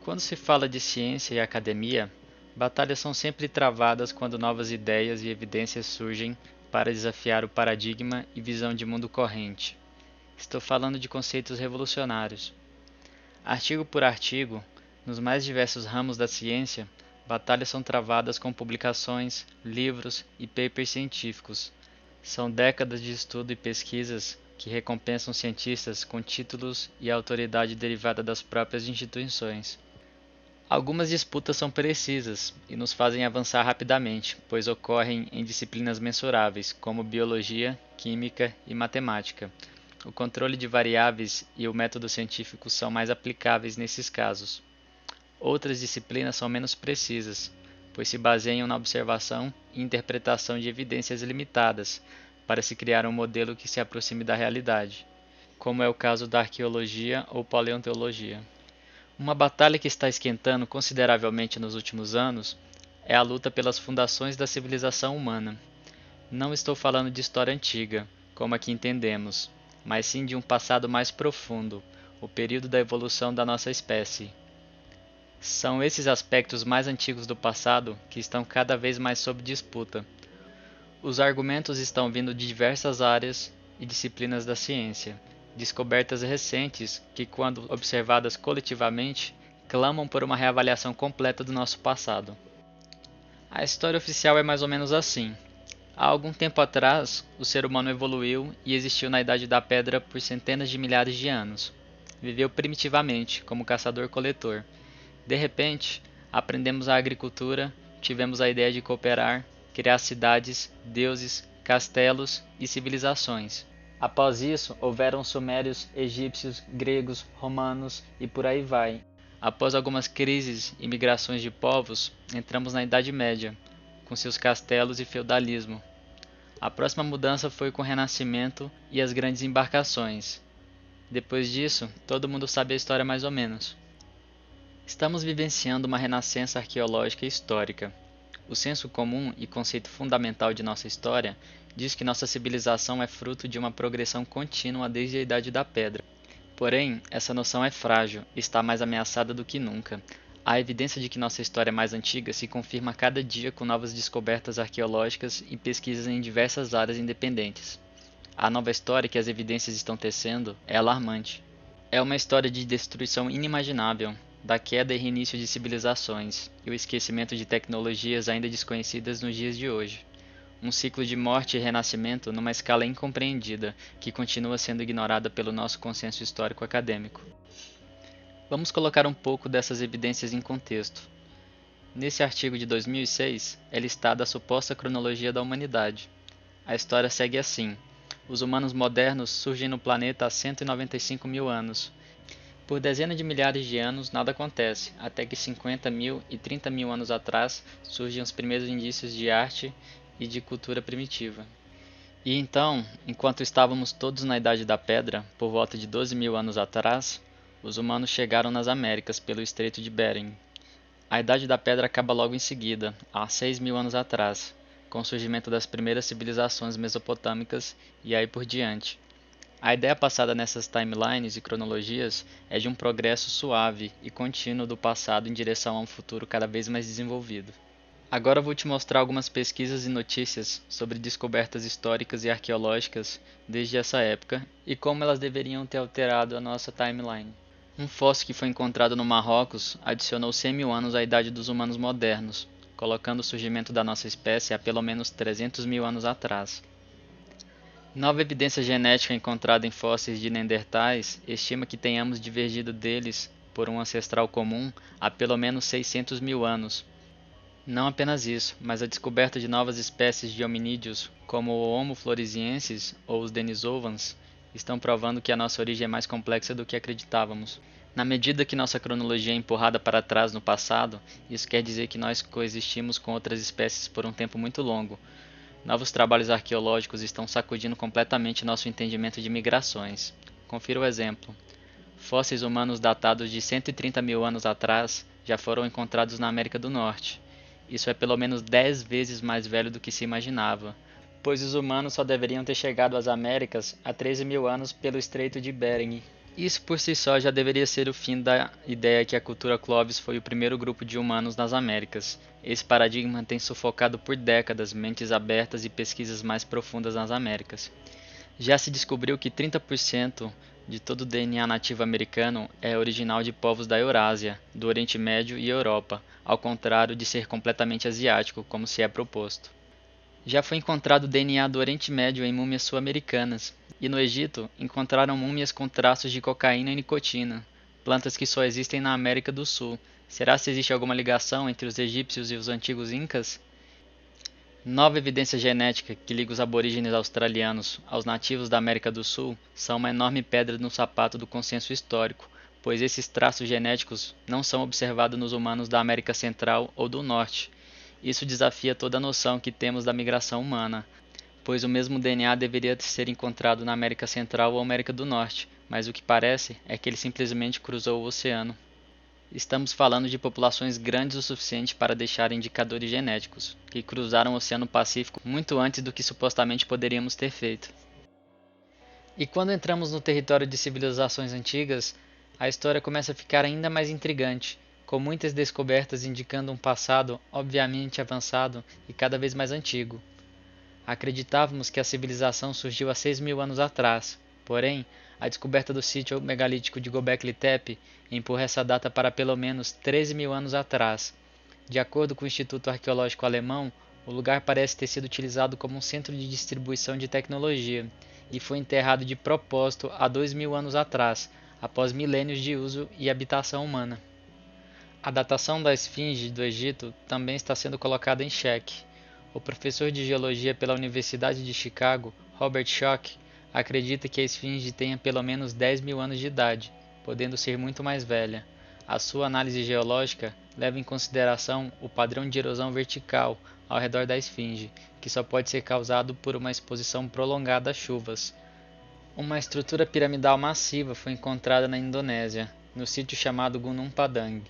Quando se fala de ciência e academia, batalhas são sempre travadas quando novas ideias e evidências surgem para desafiar o paradigma e visão de mundo corrente. Estou falando de conceitos revolucionários. Artigo por artigo, nos mais diversos ramos da ciência, batalhas são travadas com publicações, livros e papers científicos. São décadas de estudo e pesquisas que recompensam cientistas com títulos e autoridade derivada das próprias instituições. Algumas disputas são precisas e nos fazem avançar rapidamente, pois ocorrem em disciplinas mensuráveis, como biologia, química e matemática. O controle de variáveis e o método científico são mais aplicáveis nesses casos. Outras disciplinas são menos precisas, pois se baseiam na observação e interpretação de evidências limitadas, para se criar um modelo que se aproxime da realidade, como é o caso da arqueologia ou paleontologia. Uma batalha que está esquentando consideravelmente nos últimos anos é a luta pelas fundações da civilização humana. Não estou falando de história antiga, como aqui entendemos, mas sim de um passado mais profundo, o período da evolução da nossa espécie. São esses aspectos mais antigos do passado que estão cada vez mais sob disputa. Os argumentos estão vindo de diversas áreas e disciplinas da ciência. Descobertas recentes que, quando observadas coletivamente, clamam por uma reavaliação completa do nosso passado. A história oficial é mais ou menos assim. Há algum tempo atrás, o ser humano evoluiu e existiu na Idade da Pedra por centenas de milhares de anos. Viveu primitivamente, como caçador-coletor. De repente, aprendemos a agricultura, tivemos a ideia de cooperar, criar cidades, deuses, castelos e civilizações. Após isso, houveram sumérios, egípcios, gregos, romanos e por aí vai. Após algumas crises e migrações de povos, entramos na Idade Média, com seus castelos e feudalismo. A próxima mudança foi com o Renascimento e as grandes embarcações. Depois disso, todo mundo sabe a história mais ou menos. Estamos vivenciando uma renascença arqueológica e histórica. O senso comum e conceito fundamental de nossa história diz que nossa civilização é fruto de uma progressão contínua desde a Idade da Pedra. Porém, essa noção é frágil e está mais ameaçada do que nunca. A evidência de que nossa história é mais antiga se confirma a cada dia com novas descobertas arqueológicas e pesquisas em diversas áreas independentes. A nova história que as evidências estão tecendo é alarmante. É uma história de destruição inimaginável, da queda e reinício de civilizações e o esquecimento de tecnologias ainda desconhecidas nos dias de hoje. Um ciclo de morte e renascimento numa escala incompreendida, que continua sendo ignorada pelo nosso consenso histórico acadêmico. Vamos colocar um pouco dessas evidências em contexto. Nesse artigo de 2006, é listada a suposta cronologia da humanidade. A história segue assim. Os humanos modernos surgem no planeta há 195 mil anos. Por dezenas de milhares de anos nada acontece, até que 50 mil e 30 mil anos atrás surgem os primeiros indícios de arte e de cultura primitiva. E então, enquanto estávamos todos na Idade da Pedra, por volta de 12 mil anos atrás, os humanos chegaram nas Américas pelo Estreito de Bering. A Idade da Pedra acaba logo em seguida, há 6 mil anos atrás, com o surgimento das primeiras civilizações mesopotâmicas e aí por diante. A ideia passada nessas timelines e cronologias é de um progresso suave e contínuo do passado em direção a um futuro cada vez mais desenvolvido. Agora vou te mostrar algumas pesquisas e notícias sobre descobertas históricas e arqueológicas desde essa época e como elas deveriam ter alterado a nossa timeline. Um fóssil que foi encontrado no Marrocos adicionou 100 mil anos à idade dos humanos modernos, colocando o surgimento da nossa espécie a pelo menos 300 mil anos atrás. Nova evidência genética encontrada em fósseis de Neandertais estima que tenhamos divergido deles por um ancestral comum há pelo menos 600 mil anos. Não apenas isso, mas a descoberta de novas espécies de hominídeos, como o Homo floresiensis ou os Denisovans, estão provando que a nossa origem é mais complexa do que acreditávamos. Na medida que nossa cronologia é empurrada para trás no passado, isso quer dizer que nós coexistimos com outras espécies por um tempo muito longo. Novos trabalhos arqueológicos estão sacudindo completamente nosso entendimento de migrações. Confira o exemplo. Fósseis humanos datados de 130 mil anos atrás já foram encontrados na América do Norte. Isso é pelo menos 10 vezes mais velho do que se imaginava, pois os humanos só deveriam ter chegado às Américas há 13 mil anos pelo Estreito de Bering. Isso por si só já deveria ser o fim da ideia que a cultura Clovis foi o primeiro grupo de humanos nas Américas. Esse paradigma tem sufocado por décadas mentes abertas e pesquisas mais profundas nas Américas. Já se descobriu que 30% de todo o DNA nativo americano é original de povos da Eurásia, do Oriente Médio e Europa, ao contrário de ser completamente asiático, como se é proposto. Já foi encontrado DNA do Oriente Médio em múmias sul-americanas, e no Egito encontraram múmias com traços de cocaína e nicotina, plantas que só existem na América do Sul. Será se existe alguma ligação entre os egípcios e os antigos incas? Nova evidência genética que liga os aborígenes australianos aos nativos da América do Sul são uma enorme pedra no sapato do consenso histórico, pois esses traços genéticos não são observados nos humanos da América Central ou do Norte. Isso desafia toda a noção que temos da migração humana, pois o mesmo DNA deveria ser encontrado na América Central ou América do Norte, mas o que parece é que ele simplesmente cruzou o oceano. Estamos falando de populações grandes o suficiente para deixar indicadores genéticos, que cruzaram o Oceano Pacífico muito antes do que supostamente poderíamos ter feito. E quando entramos no território de civilizações antigas, a história começa a ficar ainda mais intrigante, com muitas descobertas indicando um passado obviamente avançado e cada vez mais antigo. Acreditávamos que a civilização surgiu há 6.000 anos atrás, porém, a descoberta do sítio megalítico de Göbekli Tepe empurra essa data para pelo menos 13.000 anos atrás. De acordo com o Instituto Arqueológico Alemão, o lugar parece ter sido utilizado como um centro de distribuição de tecnologia e foi enterrado de propósito há 2.000 anos atrás, após milênios de uso e habitação humana. A datação da esfinge do Egito também está sendo colocada em xeque. O professor de geologia pela Universidade de Chicago, Robert Schoch, acredita que a esfinge tenha pelo menos 10.000 anos de idade, podendo ser muito mais velha. A sua análise geológica leva em consideração o padrão de erosão vertical ao redor da esfinge, que só pode ser causado por uma exposição prolongada a chuvas. Uma estrutura piramidal massiva foi encontrada na Indonésia, no sítio chamado Gunung Padang.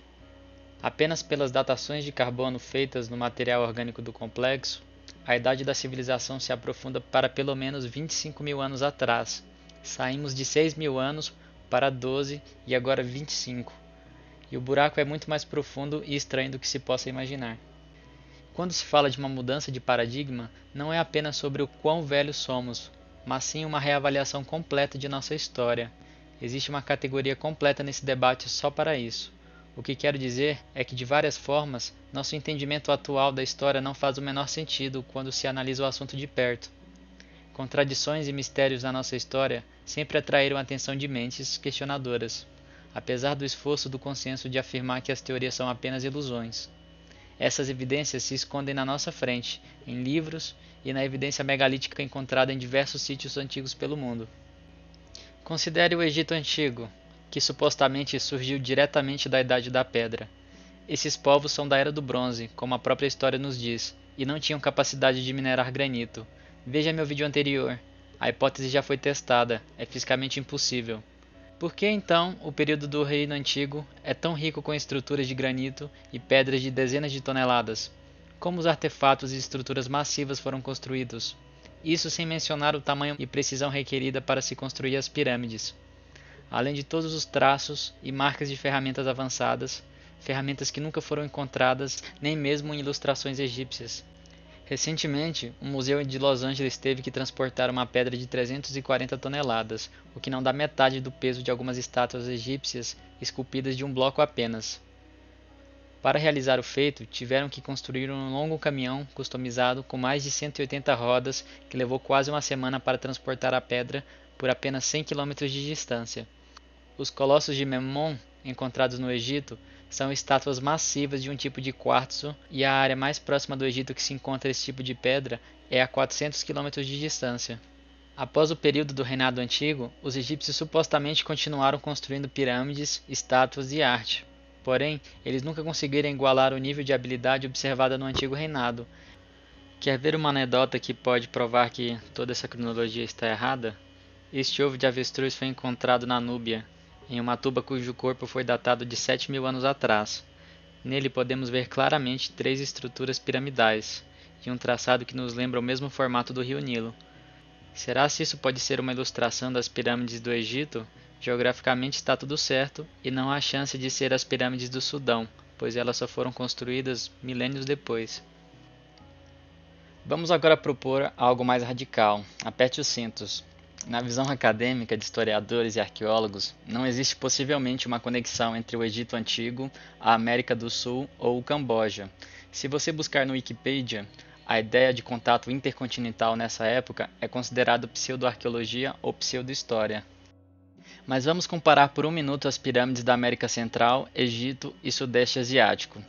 Apenas pelas datações de carbono feitas no material orgânico do complexo, a idade da civilização se aprofunda para pelo menos 25.000 anos atrás. Saímos de 6.000 anos para 12 e agora 25. E o buraco é muito mais profundo e estranho do que se possa imaginar. Quando se fala de uma mudança de paradigma, não é apenas sobre o quão velhos somos, mas sim uma reavaliação completa de nossa história. Existe uma categoria completa nesse debate só para isso. O que quero dizer é que, de várias formas, nosso entendimento atual da história não faz o menor sentido quando se analisa o assunto de perto. Contradições e mistérios na nossa história sempre atraíram a atenção de mentes questionadoras, apesar do esforço do consenso de afirmar que as teorias são apenas ilusões. Essas evidências se escondem na nossa frente, em livros e na evidência megalítica encontrada em diversos sítios antigos pelo mundo. Considere o Egito Antigo, que supostamente surgiu diretamente da Idade da Pedra. Esses povos são da Era do Bronze, como a própria história nos diz, e não tinham capacidade de minerar granito. Veja meu vídeo anterior. A hipótese já foi testada, é fisicamente impossível. Por que então o período do Reino Antigo é tão rico com estruturas de granito e pedras de dezenas de toneladas? Como os artefatos e estruturas massivas foram construídos? Isso sem mencionar o tamanho e precisão requerida para se construir as pirâmides. Além de todos os traços e marcas de ferramentas avançadas, ferramentas que nunca foram encontradas nem mesmo em ilustrações egípcias. Recentemente, um museu de Los Angeles teve que transportar uma pedra de 340 toneladas, o que não dá metade do peso de algumas estátuas egípcias esculpidas de um bloco apenas. Para realizar o feito, tiveram que construir um longo caminhão customizado com mais de 180 rodas que levou quase uma semana para transportar a pedra por apenas 100 km de distância. Os colossos de Memnon, encontrados no Egito, são estátuas massivas de um tipo de quartzo e a área mais próxima do Egito que se encontra esse tipo de pedra é a 400 km de distância. Após o período do reinado antigo, os egípcios supostamente continuaram construindo pirâmides, estátuas e arte. Porém, eles nunca conseguiram igualar o nível de habilidade observada no antigo reinado. Quer ver uma anedota que pode provar que toda essa cronologia está errada? Este ovo de avestruz foi encontrado na Núbia, em uma tuba cujo corpo foi datado de 7.000 anos atrás. Nele podemos ver claramente 3 estruturas piramidais, e um traçado que nos lembra o mesmo formato do rio Nilo. Será se isso pode ser uma ilustração das pirâmides do Egito, Geograficamente está tudo certo e não há chance de ser as pirâmides do Sudão, pois elas só foram construídas milênios depois. Vamos agora propor algo mais radical. Aperte os cintos. Na visão acadêmica de historiadores e arqueólogos, não existe possivelmente uma conexão entre o Egito Antigo, a América do Sul ou o Camboja. Se você buscar no Wikipedia, a ideia de contato intercontinental nessa época é considerado pseudo-arqueologia ou pseudo-história. Mas vamos comparar por um minuto as pirâmides da América Central, Egito e Sudeste Asiático.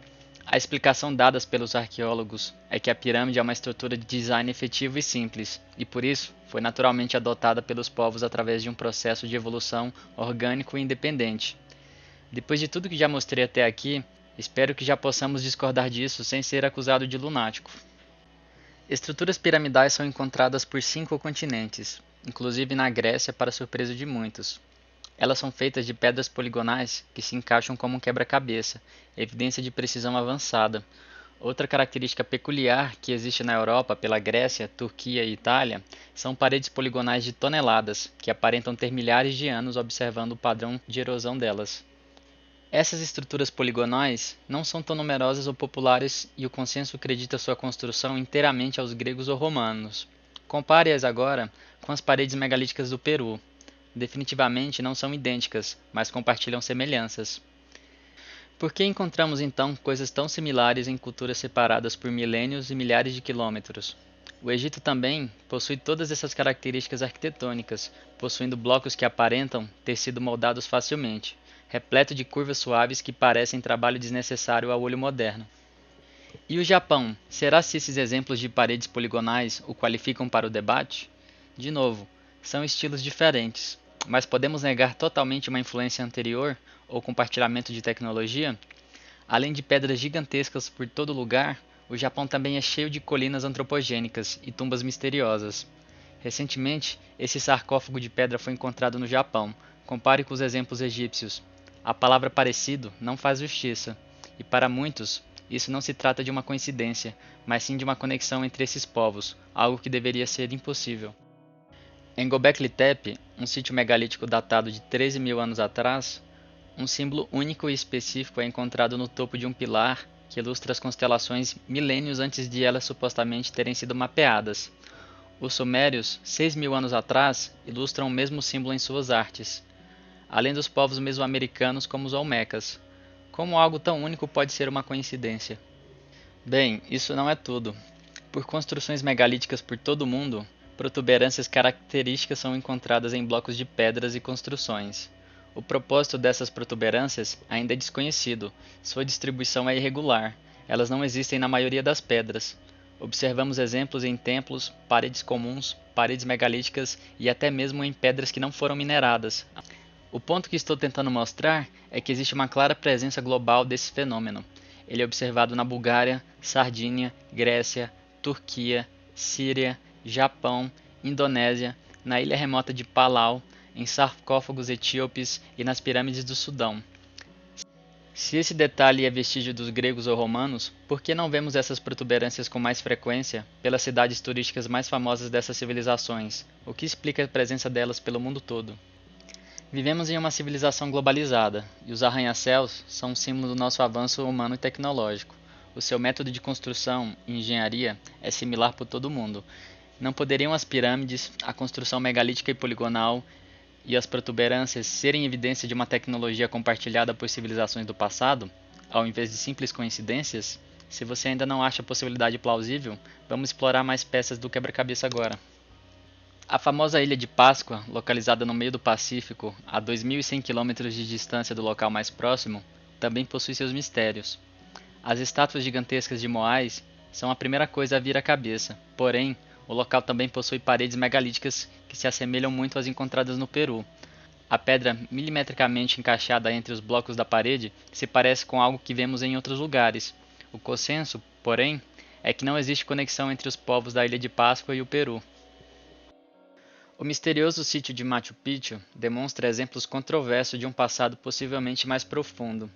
A explicação dada pelos arqueólogos é que a pirâmide é uma estrutura de design efetivo e simples, e por isso foi naturalmente adotada pelos povos através de um processo de evolução orgânico e independente. Depois de tudo que já mostrei até aqui, espero que já possamos discordar disso sem ser acusado de lunático. Estruturas piramidais são encontradas por 5 continentes, inclusive na Grécia para surpresa de muitos. Elas são feitas de pedras poligonais que se encaixam como um quebra-cabeça, evidência de precisão avançada. Outra característica peculiar que existe na Europa pela Grécia, Turquia e Itália são paredes poligonais de toneladas, que aparentam ter milhares de anos observando o padrão de erosão delas. Essas estruturas poligonais não são tão numerosas ou populares e o consenso acredita sua construção inteiramente aos gregos ou romanos. Compare-as agora com as paredes megalíticas do Peru. Definitivamente não são idênticas, mas compartilham semelhanças. Por que encontramos então coisas tão similares em culturas separadas por milênios e milhares de quilômetros? O Egito também possui todas essas características arquitetônicas, possuindo blocos que aparentam ter sido moldados facilmente, repleto de curvas suaves que parecem trabalho desnecessário ao olho moderno. E o Japão? Será se esses exemplos de paredes poligonais o qualificam para o debate? De novo, são estilos diferentes, mas podemos negar totalmente uma influência anterior ou compartilhamento de tecnologia? Além de pedras gigantescas por todo lugar, o Japão também é cheio de colinas antropogênicas e tumbas misteriosas. Recentemente, esse sarcófago de pedra foi encontrado no Japão. Compare com os exemplos egípcios. A palavra parecido não faz justiça, e para muitos, isso não se trata de uma coincidência, mas sim de uma conexão entre esses povos, algo que deveria ser impossível. Em Göbekli Tepe, um sítio megalítico datado de 13.000 anos atrás, um símbolo único e específico é encontrado no topo de um pilar que ilustra as constelações milênios antes de elas supostamente terem sido mapeadas. Os sumérios, 6.000 anos atrás, ilustram o mesmo símbolo em suas artes, além dos povos mesoamericanos como os Olmecas. Como algo tão único pode ser uma coincidência? Bem, isso não é tudo. Por construções megalíticas por todo o mundo, protuberâncias características são encontradas em blocos de pedras e construções. O propósito dessas protuberâncias ainda é desconhecido, sua distribuição é irregular, elas não existem na maioria das pedras. Observamos exemplos em templos, paredes comuns, paredes megalíticas e até mesmo em pedras que não foram mineradas. O ponto que estou tentando mostrar é que existe uma clara presença global desse fenômeno. Ele é observado na Bulgária, Sardínia, Grécia, Turquia, Síria, Japão, Indonésia, na ilha remota de Palau, em sarcófagos etíopes e nas pirâmides do Sudão. Se esse detalhe é vestígio dos gregos ou romanos, por que não vemos essas protuberâncias com mais frequência pelas cidades turísticas mais famosas dessas civilizações? O que explica a presença delas pelo mundo todo? Vivemos em uma civilização globalizada, e os arranha-céus são um símbolo do nosso avanço humano e tecnológico. O seu método de construção e engenharia é similar por todo o mundo. Não poderiam as pirâmides, a construção megalítica e poligonal e as protuberâncias serem evidência de uma tecnologia compartilhada por civilizações do passado, ao invés de simples coincidências? Se você ainda não acha a possibilidade plausível, vamos explorar mais peças do quebra-cabeça agora. A famosa Ilha de Páscoa, localizada no meio do Pacífico, a 2.100 km de distância do local mais próximo, também possui seus mistérios. As estátuas gigantescas de Moais são a primeira coisa a vir à cabeça, porém, o local também possui paredes megalíticas que se assemelham muito às encontradas no Peru. A pedra milimetricamente encaixada entre os blocos da parede se parece com algo que vemos em outros lugares. O consenso, porém, é que não existe conexão entre os povos da Ilha de Páscoa e o Peru. O misterioso sítio de Machu Picchu demonstra exemplos controversos de um passado possivelmente mais profundo.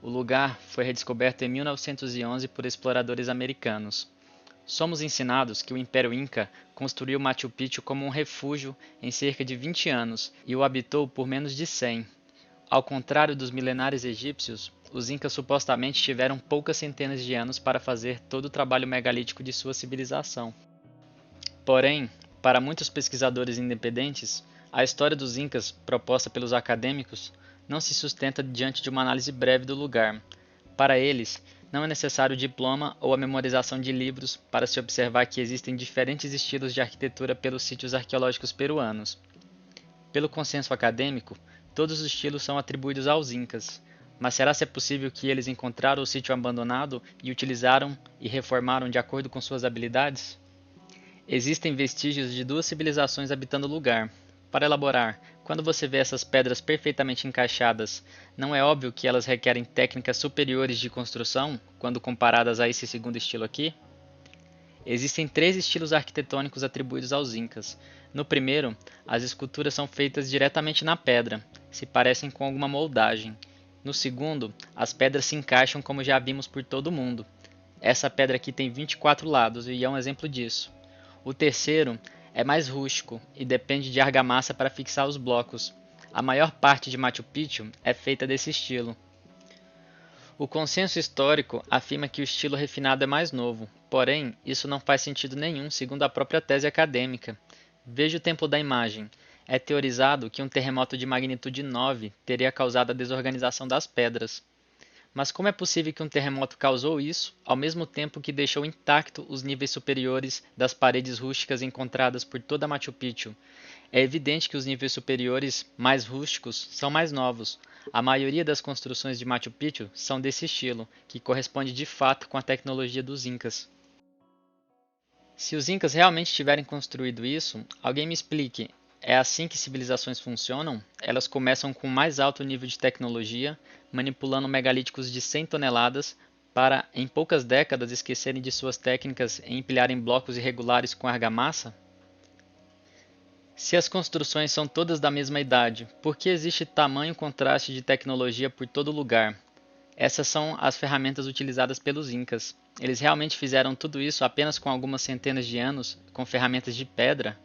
O lugar foi redescoberto em 1911 por exploradores americanos. Somos ensinados que o Império Inca construiu Machu Picchu como um refúgio em cerca de 20 anos e o habitou por menos de 100. Ao contrário dos milenares egípcios, os Incas supostamente tiveram poucas centenas de anos para fazer todo o trabalho megalítico de sua civilização. Porém, para muitos pesquisadores independentes, a história dos Incas, proposta pelos acadêmicos, não se sustenta diante de uma análise breve do lugar. Para eles, não é necessário diploma ou a memorização de livros para se observar que existem diferentes estilos de arquitetura pelos sítios arqueológicos peruanos. Pelo consenso acadêmico, todos os estilos são atribuídos aos Incas, mas será se é possível que eles encontraram o sítio abandonado e utilizaram e reformaram de acordo com suas habilidades? Existem vestígios de duas civilizações habitando o lugar. Para elaborar, quando você vê essas pedras perfeitamente encaixadas, não é óbvio que elas requerem técnicas superiores de construção quando comparadas a esse segundo estilo aqui? Existem três estilos arquitetônicos atribuídos aos Incas. No primeiro, as esculturas são feitas diretamente na pedra, se parecem com alguma moldagem. No segundo, as pedras se encaixam como já vimos por todo o mundo. Essa pedra aqui tem 24 lados e é um exemplo disso. O terceiro é mais rústico e depende de argamassa para fixar os blocos. A maior parte de Machu Picchu é feita desse estilo. O consenso histórico afirma que o estilo refinado é mais novo, porém, isso não faz sentido nenhum segundo a própria tese acadêmica. Veja o tempo da imagem. É teorizado que um terremoto de magnitude 9 teria causado a desorganização das pedras. Mas como é possível que um terremoto causou isso, ao mesmo tempo que deixou intacto os níveis superiores das paredes rústicas encontradas por toda Machu Picchu? É evidente que os níveis superiores, mais rústicos, são mais novos. A maioria das construções de Machu Picchu são desse estilo, que corresponde de fato com a tecnologia dos Incas. Se os Incas realmente tiverem construído isso, alguém me explique, é assim que civilizações funcionam? Elas começam com o mais alto nível de tecnologia, manipulando megalíticos de 100 toneladas, para, em poucas décadas, esquecerem de suas técnicas em empilharem blocos irregulares com argamassa? Se as construções são todas da mesma idade, por que existe tamanho contraste de tecnologia por todo lugar? Essas são as ferramentas utilizadas pelos Incas. Eles realmente fizeram tudo isso apenas com algumas centenas de anos, com ferramentas de pedra?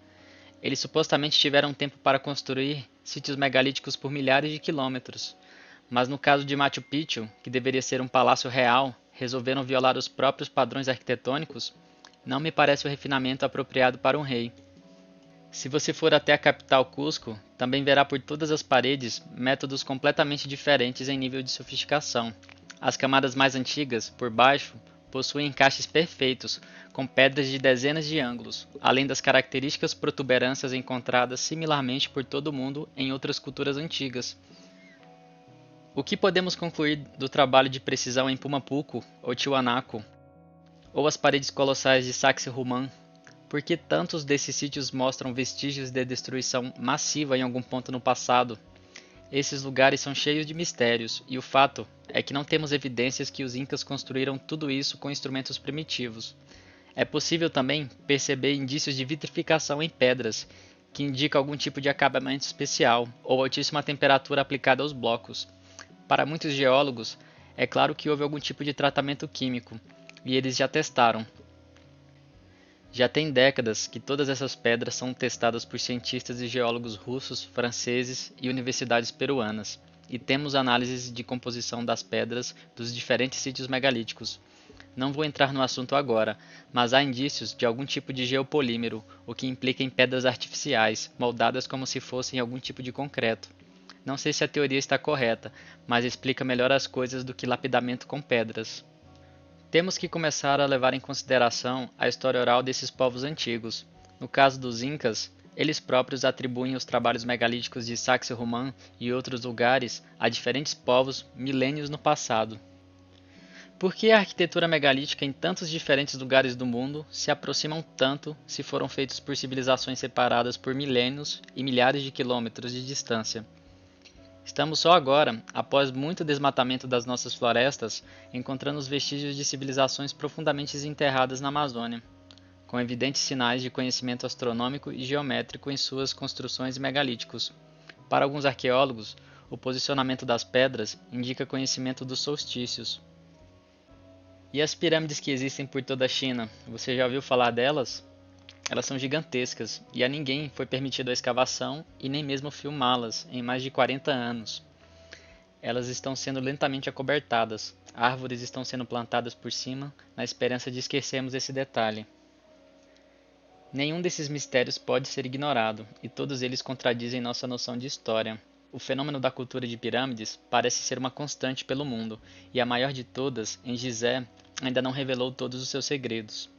Eles supostamente tiveram tempo para construir sítios megalíticos por milhares de quilômetros. Mas no caso de Machu Picchu, que deveria ser um palácio real, resolveram violar os próprios padrões arquitetônicos? Não me parece o refinamento apropriado para um rei. Se você for até a capital Cusco, também verá por todas as paredes métodos completamente diferentes em nível de sofisticação. As camadas mais antigas, por baixo, possuem encaixes perfeitos, com pedras de dezenas de ângulos, além das características protuberâncias encontradas similarmente por todo o mundo em outras culturas antigas. O que podemos concluir do trabalho de precisão em Pumapuco ou Tiwanaku, ou as paredes colossais de Sacsayhuaman? Por que tantos desses sítios mostram vestígios de destruição massiva em algum ponto no passado? Esses lugares são cheios de mistérios, e o fato é que não temos evidências que os Incas construíram tudo isso com instrumentos primitivos. É possível também perceber indícios de vitrificação em pedras, que indica algum tipo de acabamento especial ou altíssima temperatura aplicada aos blocos. Para muitos geólogos, é claro que houve algum tipo de tratamento químico, e eles já testaram. Já tem décadas que todas essas pedras são testadas por cientistas e geólogos russos, franceses e universidades peruanas, e temos análises de composição das pedras dos diferentes sítios megalíticos. Não vou entrar no assunto agora, mas há indícios de algum tipo de geopolímero, o que implica em pedras artificiais, moldadas como se fossem algum tipo de concreto. Não sei se a teoria está correta, mas explica melhor as coisas do que lapidamento com pedras. Temos que começar a levar em consideração a história oral desses povos antigos. No caso dos Incas, eles próprios atribuem os trabalhos megalíticos de Sacsayhuaman e outros lugares a diferentes povos milênios no passado. Por que a arquitetura megalítica em tantos diferentes lugares do mundo se aproximam tanto se foram feitos por civilizações separadas por milênios e milhares de quilômetros de distância? Estamos só agora, após muito desmatamento das nossas florestas, encontrando os vestígios de civilizações profundamente desenterradas na Amazônia, com evidentes sinais de conhecimento astronômico e geométrico em suas construções e megalíticos. Para alguns arqueólogos, o posicionamento das pedras indica conhecimento dos solstícios. E as pirâmides que existem por toda a China, você já ouviu falar delas? Elas são gigantescas e a ninguém foi permitido a escavação e nem mesmo filmá-las em mais de 40 anos. Elas estão sendo lentamente acobertadas, árvores estão sendo plantadas por cima na esperança de esquecermos esse detalhe. Nenhum desses mistérios pode ser ignorado, e todos eles contradizem nossa noção de história. O fenômeno da cultura de pirâmides parece ser uma constante pelo mundo, e a maior de todas, em Gizé, ainda não revelou todos os seus segredos.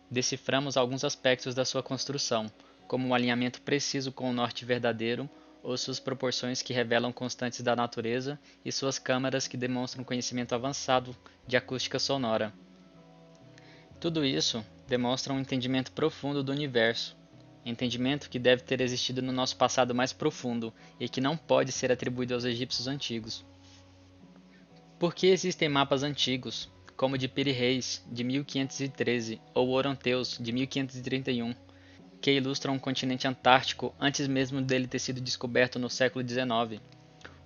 Deciframos alguns aspectos da sua construção, como um alinhamento preciso com o norte verdadeiro, ou suas proporções que revelam constantes da natureza, e suas câmaras que demonstram conhecimento avançado de acústica sonora. Tudo isso demonstra um entendimento profundo do universo, entendimento que deve ter existido no nosso passado mais profundo e que não pode ser atribuído aos egípcios antigos. Por que existem mapas antigos, como o de Piri Reis, de 1513, ou Oronteus, de 1531, que ilustram um continente antártico antes mesmo dele ter sido descoberto no século XIX?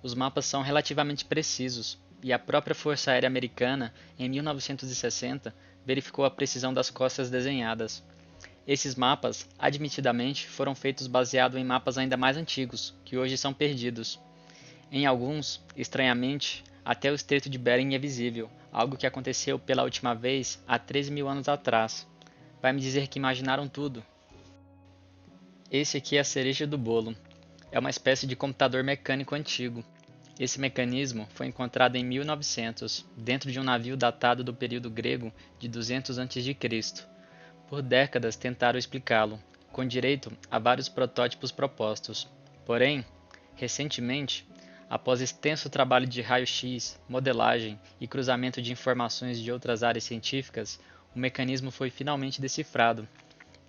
Os mapas são relativamente precisos, e a própria Força Aérea Americana, em 1960, verificou a precisão das costas desenhadas. Esses mapas, admitidamente, foram feitos baseados em mapas ainda mais antigos, que hoje são perdidos. Em alguns, estranhamente, até o Estreito de Bering é visível, algo que aconteceu pela última vez há 13.000 anos atrás. Vai me dizer que imaginaram tudo? Esse aqui é a cereja do bolo. É uma espécie de computador mecânico antigo. Esse mecanismo foi encontrado em 1900, dentro de um navio datado do período grego de 200 a.C. Por décadas tentaram explicá-lo, com direito a vários protótipos propostos. Porém, recentemente, após extenso trabalho de raio-x, modelagem e cruzamento de informações de outras áreas científicas, o mecanismo foi finalmente decifrado.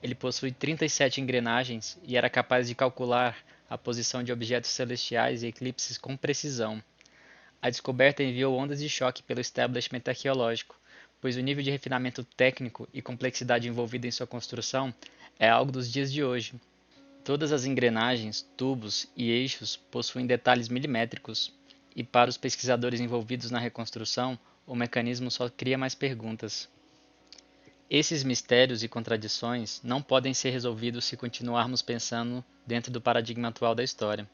Ele possui 37 engrenagens e era capaz de calcular a posição de objetos celestiais e eclipses com precisão. A descoberta enviou ondas de choque pelo establishment arqueológico, pois o nível de refinamento técnico e complexidade envolvida em sua construção é algo dos dias de hoje. Todas as engrenagens, tubos e eixos possuem detalhes milimétricos, e para os pesquisadores envolvidos na reconstrução, o mecanismo só cria mais perguntas. Esses mistérios e contradições não podem ser resolvidos se continuarmos pensando dentro do paradigma atual da história.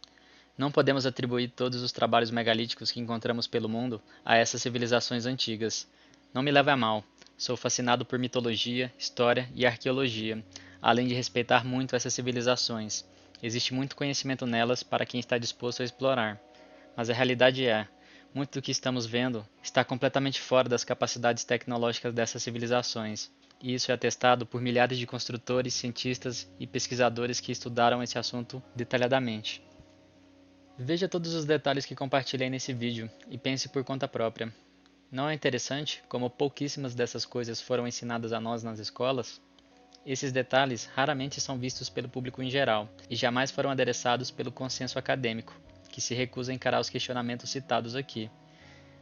Não podemos atribuir todos os trabalhos megalíticos que encontramos pelo mundo a essas civilizações antigas. Não me leve a mal, sou fascinado por mitologia, história e arqueologia, além de respeitar muito essas civilizações. Existe muito conhecimento nelas para quem está disposto a explorar. Mas a realidade é, muito do que estamos vendo está completamente fora das capacidades tecnológicas dessas civilizações. E isso é atestado por milhares de construtores, cientistas e pesquisadores que estudaram esse assunto detalhadamente. Veja todos os detalhes que compartilhei nesse vídeo e pense por conta própria. Não é interessante como pouquíssimas dessas coisas foram ensinadas a nós nas escolas? Esses detalhes raramente são vistos pelo público em geral e jamais foram adereçados pelo consenso acadêmico, que se recusa a encarar os questionamentos citados aqui.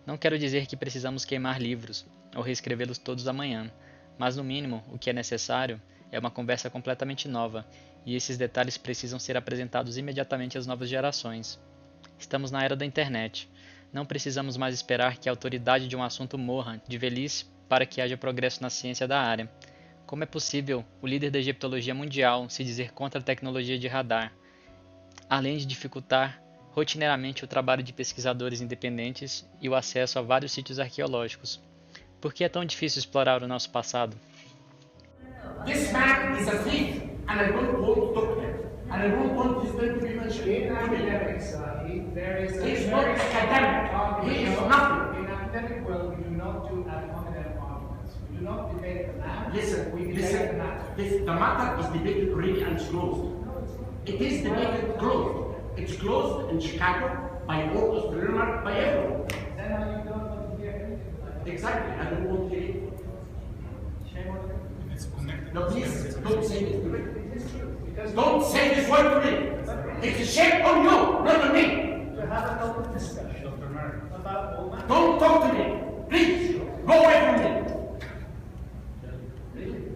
Não quero dizer que precisamos queimar livros ou reescrevê-los todos amanhã, mas no mínimo o que é necessário é uma conversa completamente nova, e esses detalhes precisam ser apresentados imediatamente às novas gerações. Estamos na era da internet. Não precisamos mais esperar que a autoridade de um assunto morra de velhice para que haja progresso na ciência da área. Como é possível o líder da egiptologia mundial se dizer contra a tecnologia de radar, além de dificultar rotineiramente o trabalho de pesquisadores independentes e o acesso a vários sítios arqueológicos? Por que é tão difícil explorar o nosso passado? This man is a thief, and I don't want to talk to him. And I don't want his name to be mentioned. In academics, He is not academic. He is nothing. In academic world, we do not do ad hominem arguments. We do not debate the man. We debate the matter. The matter is debated already and it's closed. It is debated closed. It's closed in Chicago by all astronomers, by everyone. Then you don't want to hear anything about it. Exactly. I don't want to hear it. Shame on you. No, please, don't say this to me. It is true. Because Don't say this word to me. It's a shame on you, not on me. to have an open discussion about all matters. Don't talk to me. Please, go away from me.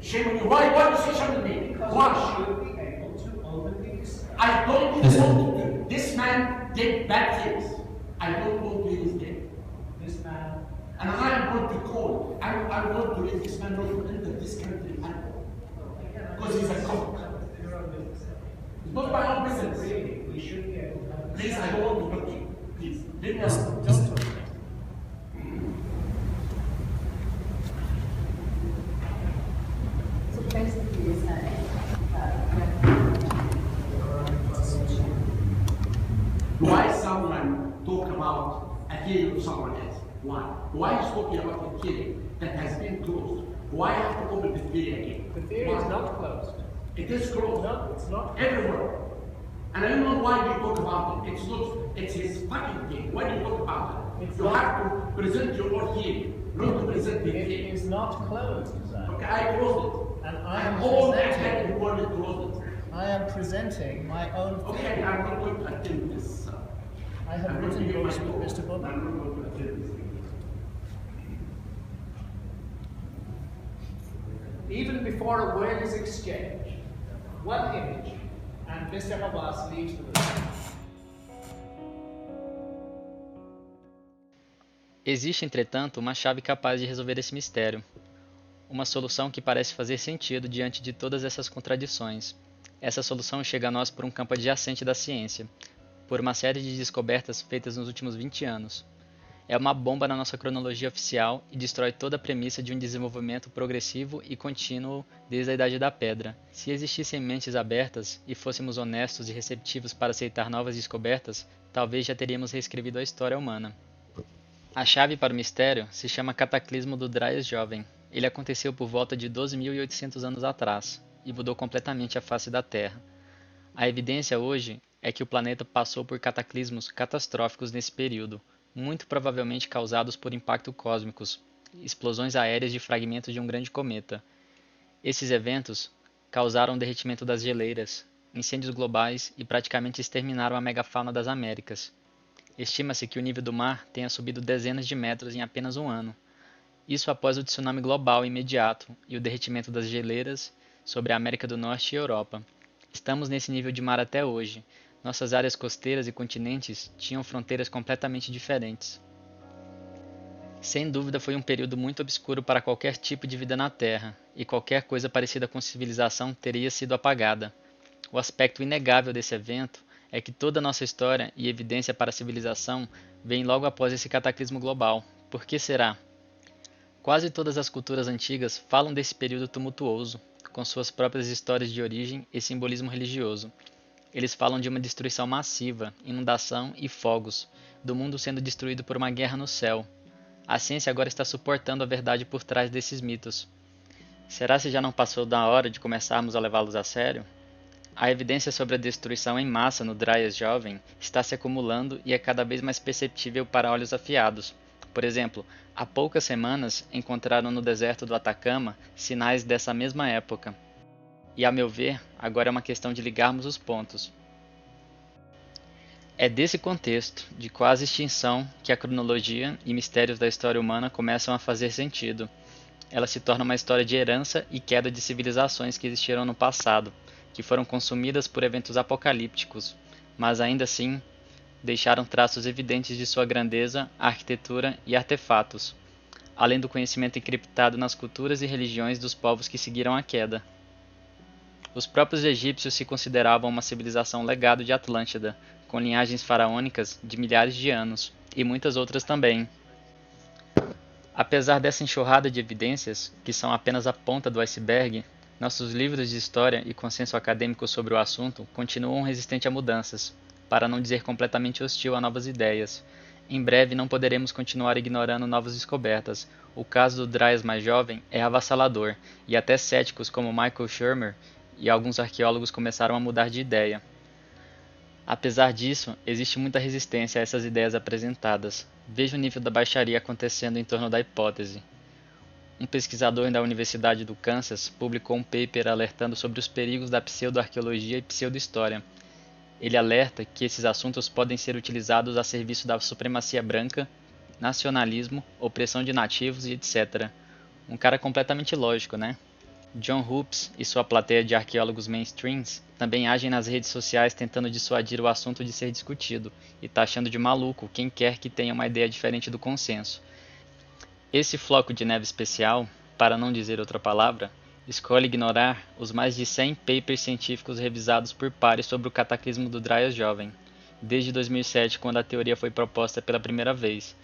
Shame on you. Why you say shame on me? Because Why? we should be able to openly discuss. I don't want to. This man did bad things. I don't want to hear his name. This man And I am want to call, I want to let this man not to enter this country anymore. Because he's a cook. It's not my own business. We should be able to have. Please, I don't want to talk to you. Please, leave me Don't alone. talk to me. So basically, you're saying Why someone talk about a killing of someone else? Why? Why is talking about a killing that has been closed? Why have to open the theory again? The theory is not closed. It is closed. No, it's not. Everywhere. And I don't know why we talk about it. It's not, it's his fucking thing. Why do you talk about it? It's You not. have to present your own theory, not to present the It theory. is not closed, sir. Okay, I closed it. And I am all presenting- that in the world closed it. I am presenting my own Okay, theory. I'm not going to attend this. I have I'm going to written give my books with talk. Mr. Bobby. I'm not going to attend this. Even before a word is exchanged, one image, and Mr. Hawass leaves the room. Existe, entretanto, uma chave capaz de resolver esse mistério. Uma solução que parece fazer sentido diante de todas essas contradições. Essa solução chega a nós por um campo adjacente da ciência, por uma série de descobertas feitas nos últimos 20 anos. É uma bomba na nossa cronologia oficial e destrói toda a premissa de um desenvolvimento progressivo e contínuo desde a Idade da Pedra. Se existissem mentes abertas e fôssemos honestos e receptivos para aceitar novas descobertas, talvez já teríamos reescrevido a história humana. A chave para o mistério se chama Cataclismo do Dryas Jovem. Ele aconteceu por volta de 12.800 anos atrás e mudou completamente a face da Terra. A evidência hoje é que o planeta passou por cataclismos catastróficos nesse período, muito provavelmente causados por impactos cósmicos, explosões aéreas de fragmentos de um grande cometa. Esses eventos causaram o derretimento das geleiras, incêndios globais e praticamente exterminaram a megafauna das Américas. Estima-se que o nível do mar tenha subido dezenas de metros em apenas um ano. Isso após o tsunami global imediato e o derretimento das geleiras sobre a América do Norte e Europa. Estamos nesse nível de mar até hoje. Nossas áreas costeiras e continentes tinham fronteiras completamente diferentes. Sem dúvida foi um período muito obscuro para qualquer tipo de vida na Terra, e qualquer coisa parecida com civilização teria sido apagada. O aspecto inegável desse evento é que toda a nossa história e evidência para a civilização vem logo após esse cataclismo global. Por que será? Quase todas as culturas antigas falam desse período tumultuoso, com suas próprias histórias de origem e simbolismo religioso. Eles falam de uma destruição massiva, inundação e fogos, do mundo sendo destruído por uma guerra no céu. A ciência agora está suportando a verdade por trás desses mitos. Será se já não passou da hora de começarmos a levá-los a sério? A evidência sobre a destruição em massa no Dryas Jovem está se acumulando e é cada vez mais perceptível para olhos afiados. Por exemplo, há poucas semanas encontraram no deserto do Atacama sinais dessa mesma época. E, a meu ver, agora é uma questão de ligarmos os pontos. É desse contexto, de quase extinção, que a cronologia e mistérios da história humana começam a fazer sentido. Ela se torna uma história de herança e queda de civilizações que existiram no passado, que foram consumidas por eventos apocalípticos, mas ainda assim deixaram traços evidentes de sua grandeza, arquitetura e artefatos, além do conhecimento encriptado nas culturas e religiões dos povos que seguiram a queda. Os próprios egípcios se consideravam uma civilização legado de Atlântida, com linhagens faraônicas de milhares de anos, e muitas outras também. Apesar dessa enxurrada de evidências, que são apenas a ponta do iceberg, nossos livros de história e consenso acadêmico sobre o assunto continuam resistentes a mudanças, para não dizer completamente hostil a novas ideias. Em breve não poderemos continuar ignorando novas descobertas. O caso do Dryas mais jovem é avassalador, e até céticos como Michael Shermer e alguns arqueólogos começaram a mudar de ideia. Apesar disso, existe muita resistência a essas ideias apresentadas. Veja o nível da baixaria acontecendo em torno da hipótese. Um pesquisador da Universidade do Kansas publicou um paper alertando sobre os perigos da pseudo-arqueologia e pseudo-história. Ele alerta que esses assuntos podem ser utilizados a serviço da supremacia branca, nacionalismo, opressão de nativos e etc. Um cara completamente lógico, né? John Hoops e sua plateia de arqueólogos mainstreams também agem nas redes sociais tentando dissuadir o assunto de ser discutido e taxando de maluco quem quer que tenha uma ideia diferente do consenso. Esse floco de neve especial, para não dizer outra palavra, escolhe ignorar os mais de 100 papers científicos revisados por pares sobre o cataclismo do Dryas jovem, desde 2007, quando a teoria foi proposta pela primeira vez.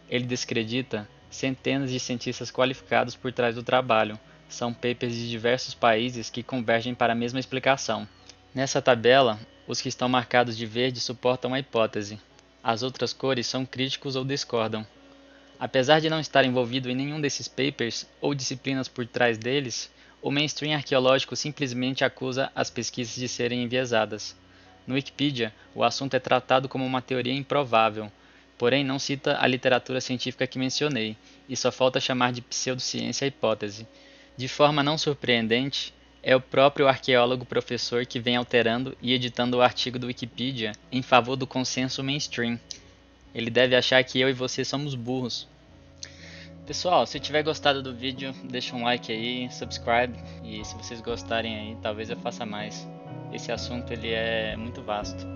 Ele descredita centenas de cientistas qualificados por trás do trabalho. São papers de diversos países que convergem para a mesma explicação. Nessa tabela, os que estão marcados de verde suportam a hipótese. As outras cores são críticos ou discordam. Apesar de não estar envolvido em nenhum desses papers ou disciplinas por trás deles, o mainstream arqueológico simplesmente acusa as pesquisas de serem enviesadas. No Wikipedia, o assunto é tratado como uma teoria improvável, porém não cita a literatura científica que mencionei, e só falta chamar de pseudociência a hipótese. De forma não surpreendente, é o próprio arqueólogo professor que vem alterando e editando o artigo do Wikipedia em favor do consenso mainstream. Ele deve achar que eu e você somos burros. Pessoal, se tiver gostado do vídeo, deixa um like aí, subscribe, e se vocês gostarem aí, talvez eu faça mais. Esse assunto ele é muito vasto.